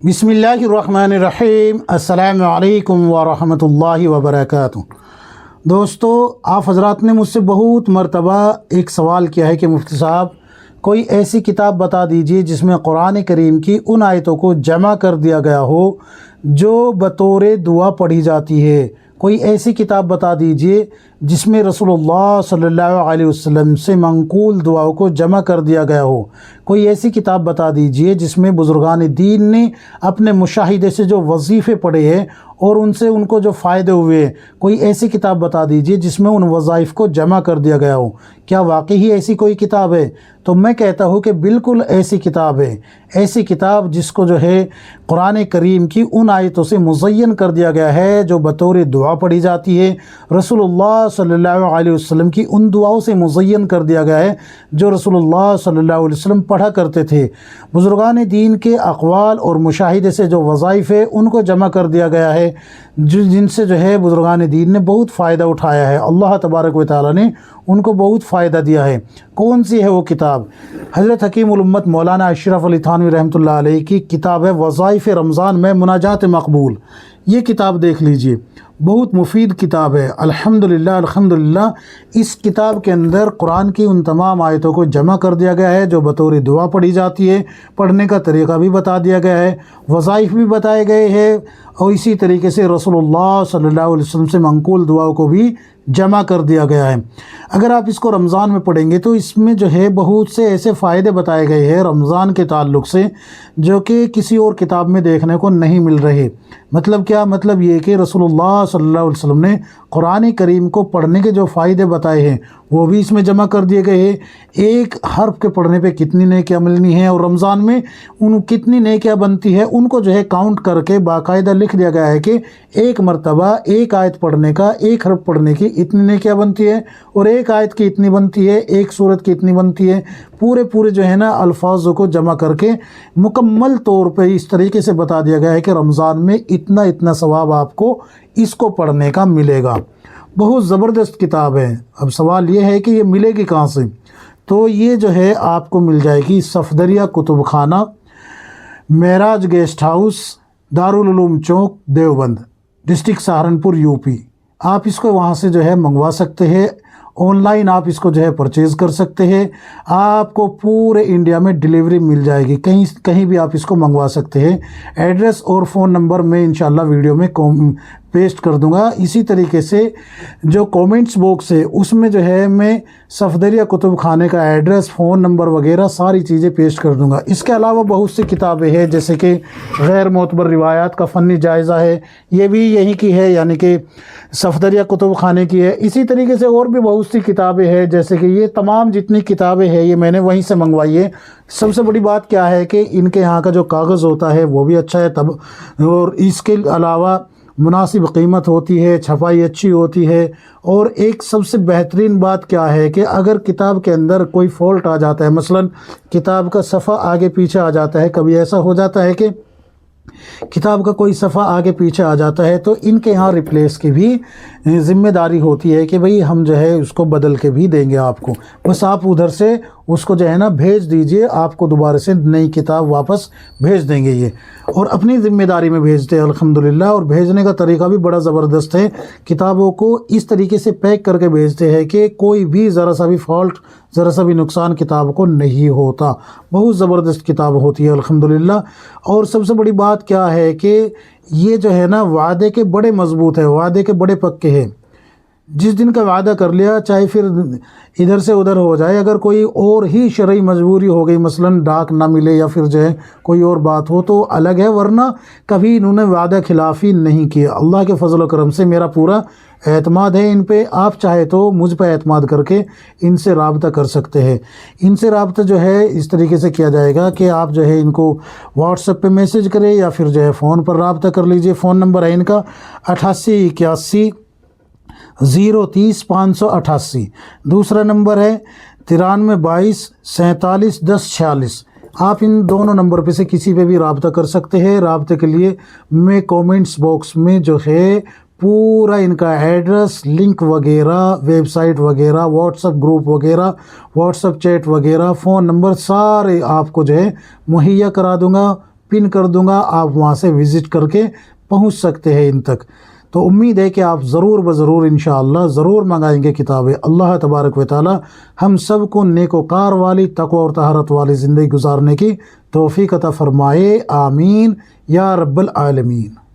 बिस्मिल्लाहिर्रहमानिर्रहीम। अस्सलामु अलैकुम वरहमतुल्लाहि वबरकातुहू। दोस्तों, आप हजरात ने मुझसे बहुत मरतबा एक सवाल किया है कि मुफ्ती साहब कोई ऐसी किताब बता दीजिए जिसमें कुरान करीम की उन आयतों को जमा कर दिया गया हो जो बतौर दुआ पढ़ी जाती है। कोई ऐसी किताब बता दीजिए जिसमें रसूलुल्लाह सल्लल्लाहु अलैहि वसल्लम से मंकूल दुआओं को जमा कर दिया गया हो। कोई ऐसी किताब बता दीजिए जिसमें बुज़ुर्गान दीन ने अपने मुशाहिदे से जो वजीफ़े पढ़े हैं और उनसे उनको जो फ़ायदे हुए हैं। कोई ऐसी किताब बता दीजिए जिसमें उन वज़ाइफ़ को जमा कर दिया गया हो। क्या वाकई ही ऐसी कोई किताब है? तो मैं कहता हूँ कि बिल्कुल ऐसी किताब है। ऐसी किताब जिसको जो है कुरान करीम की उन आयतों से मुज़य्यन कर दिया गया है जो बतौर दुआ पढ़ी जाती है। रसूलुल्लाह सल्लल्लाहु अलैहि वसल्लम की उन दुआओं से मुज़य्यन कर दिया गया है जो रसूलुल्लाह सल्लल्लाहु अलैहि वसल्लम पढ़ा करते थे। बुज़ुर्गान दीन के अक़वाल और मुशाहिदे से जो वज़ाइफ़ है उनको जमा कर दिया गया है, जिनसे जो है बुज़ुर्गान दीन ने बहुत फ़ायदा उठाया है। अल्लाह तबारक व तआला ने उनको बहुत फ़ायदा दिया है। कौन सी है वो किताब? हज़रत हकीम उल उम्मत मौलाना अशरफ अली थानवी रहमतुल्लाह अलैह की किताब है वज़ाइफ़ रमज़ान में मुनाजात मकबूल। ये किताब देख लीजिए, बहुत मुफीद किताब है। अल्हम्दुलिल्लाह अल्हम्दुलिल्लाह। इस किताब के अंदर कुरान की उन तमाम आयतों को जमा कर दिया गया है जो बतौर दुआ पढ़ी जाती है। पढ़ने का तरीक़ा भी बता दिया गया है, वज़ाइफ़ भी बताए गए हैं और इसी तरीके से रसूलुल्लाह सल्लल्लाहु अलैहि वसल्लम से मंकूल दुआओं को भी जमा कर दिया गया है। अगर आप इसको रमज़ान में पढ़ेंगे तो इसमें जो है बहुत से ऐसे फ़ायदे बताए गए हैं रमज़ान के ताल्लुक़ से जो कि किसी और किताब में देखने को नहीं मिल रहे। मतलब क्या? मतलब ये कि रसूलुल्लाह सल्लल्लाहु अलैहि वसल्लम ने कुरान करीम को पढ़ने के जो फ़ायदे बताए हैं वो भी इसमें जमा कर दिए गए हैं। एक हर्फ के पढ़ने पे कितनी नेकियां मिलनी है और रमज़ान में उन कितनी नेकियां बनती है उनको जो है काउंट करके बाकायदा लिख दिया गया है कि एक मरतबा एक आयत पढ़ने का, एक हर्फ पढ़ने की इतनी नेकियां बनती है और एक आयत की इतनी बनती है, एक सूरत की इतनी बनती है। पूरे जो है ना अल्फाजों को जमा करके मुकम्मल तौर पे इस तरीके से बता दिया गया है कि रमज़ान में इतना सवाब आपको इसको पढ़ने का मिलेगा। बहुत ज़बरदस्त किताब है। अब सवाल ये है कि ये मिलेगी कहाँ से? तो ये जो है आपको मिल जाएगी सफदरिया कुतुब खाना, महराज गेस्ट हाउस, दारुल उलूम चौक, देवबंद, डिस्ट्रिक्ट सहारनपुर, यूपी। आप इसको वहाँ से जो है मंगवा सकते हैं। ऑनलाइन आप इसको जो है परचेज़ कर सकते हैं। आपको पूरे इंडिया में डिलीवरी मिल जाएगी, कहीं भी आप इसको मंगवा सकते हैं। एड्रेस और फ़ोन नंबर मैं इंशाल्लाह वीडियो में पेस्ट कर दूंगा। इसी तरीके से जो कमेंट्स बॉक्स है उसमें जो है मैं सफदरिया कुतुब खाने का एड्रेस, फ़ोन नंबर वगैरह सारी चीज़ें पेस्ट कर दूंगा। इसके अलावा बहुत सी किताबें हैं जैसे कि गैर मोतबर रिवायात का फ़नी जायज़ा है, ये भी यहीं की है, यानी कि सफदरिया कुतुब खाने की है। इसी तरीके से और भी बहुत सी किताबें हैं जैसे कि ये तमाम जितनी किताबें हैं ये मैंने वहीं से मंगवाई है। सबसे बड़ी बात क्या है कि इनके यहाँ का जो कागज़ होता है वो भी अच्छा है तब, और इसके अलावा मुनासिब कीमत होती है, छपाई अच्छी होती है। और एक सबसे बेहतरीन बात क्या है कि अगर किताब के अंदर कोई फॉल्ट आ जाता है, मसलन किताब का सफ़ा आगे पीछे आ जाता है, कभी ऐसा हो जाता है कि किताब का कोई सफ़ा आगे पीछे आ जाता है तो इनके यहाँ रिप्लेस की भी ज़िम्मेदारी होती है कि भाई हम जो है उसको बदल के भी देंगे आपको। बस आप उधर से उसको जो है ना भेज दीजिए, आपको दोबारा से नई किताब वापस भेज देंगे ये, और अपनी ज़िम्मेदारी में भेजते हैं अल्हम्दुलिल्लाह। और भेजने का तरीका भी बड़ा ज़बरदस्त है। किताबों को इस तरीके से पैक करके भेजते हैं कि कोई भी ज़रा सा भी फॉल्ट, ज़रा सा भी नुकसान किताब को नहीं होता। बहुत ज़बरदस्त किताब होती है अल्हम्दुलिल्लाह। और सबसे बड़ी बात क्या है कि ये जो है ना वादे के बड़े मज़बूत है, वादे के बड़े पक्के हैं। जिस दिन का वादा कर लिया चाहे फिर इधर से उधर हो जाए, अगर कोई और ही शरई मजबूरी हो गई, मसलन डाक ना मिले या फिर जो है कोई और बात हो तो अलग है, वरना कभी इन्होंने वादा खिलाफ़ी नहीं किया। अल्लाह के फजल व करम से मेरा पूरा एतमाद है इन पे। आप चाहे तो मुझ पर एतमाद करके इनसे रब्ता कर सकते हैं। इनसे रब्ता जो है इस तरीके से किया जाएगा कि आप जो है इनको व्हाट्सएप पे मैसेज करें या फिर जो है फ़ोन पर रब्ता कर लीजिए। फ़ोन नंबर है इनका 8881 030 588। दूसरा नंबर है 9322 47 10 46। आप इन दोनों नंबर पे से किसी पे भी रब्ता कर सकते हैं। रब्ते के लिए मैं कमेंट्स बॉक्स में जो है पूरा इनका एड्रेस, लिंक वगैरह, वेबसाइट वगैरह, व्हाट्सएप ग्रुप वगैरह, व्हाट्सएप चैट वगैरह, फ़ोन नंबर सारे आपको जो है मुहैया करा दूंगा। پن کر دوں گا، آپ وہاں سے وزٹ کر کے پہنچ سکتے ہیں ان تک۔ تو امید ہے کہ آپ ضرور بضرور انشاءاللہ ضرور منگائیں گے کتابیں۔ اللہ تبارک و تعالی ہم سب کو نیک وقار والی، تقوی اور طہارت والی زندگی گزارنے کی توفیق عطا فرمائے، آمین یا رب العالمین۔